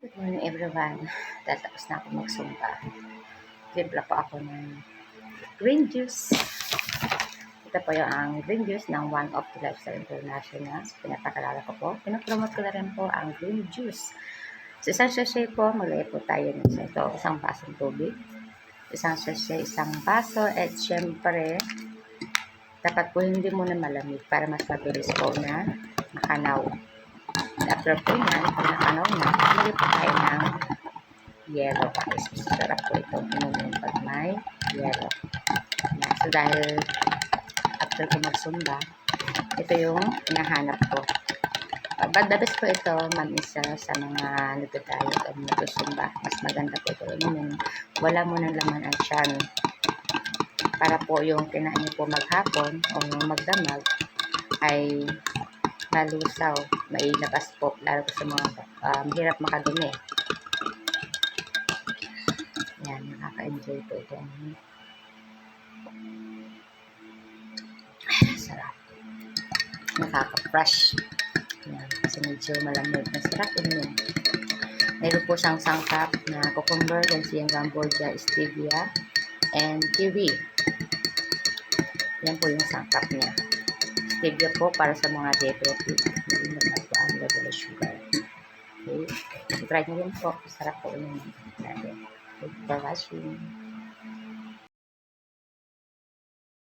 Good morning everyone. Tatapos na ako magsumba. Timpla po ako ng green juice. Ito po yung ang green juice ng One of the Lifestyle International. So, pinapakalala ko po. Pinapromote ko na rin po ang green juice. So, isang sachet po, maglagay po tayo ng ito, isang basong tubig. Isang sachet, isang baso. At syempre, dapat po hindi muna malamig para mas mabilis po na makanaw. After po yan, pag nakanaw na, hindi po tayo ng yellow guys. Sarap po itong inumin pag may yellow. So dahil after ko magsumba, ito yung hinahanap ko. But the best po ito, isa sa mga nagdadayot o nagsumba. Mas maganda po ito inumin. Wala mo ng laman ang tiyan. Para po yung kinain niyo po maghapon o magdamag ay malusaw, mailabas po, lalo po sa mga hirap makadumi. Yan, nakaka-enjoy po ito. Sarap. Nakaka-fresh. Yan, kasi medyo malamig. Masarap yun. Meron po siyang sangkap na cucumber, gansiyang gamboja, stevia, and kiwi. Yan po yung sangkap niya. Stevia po para sa mga diabetic. Hindi na nagpaan level of sugar. Okay. So, try nyo rin po. Sarap po yun. Thank you for watching.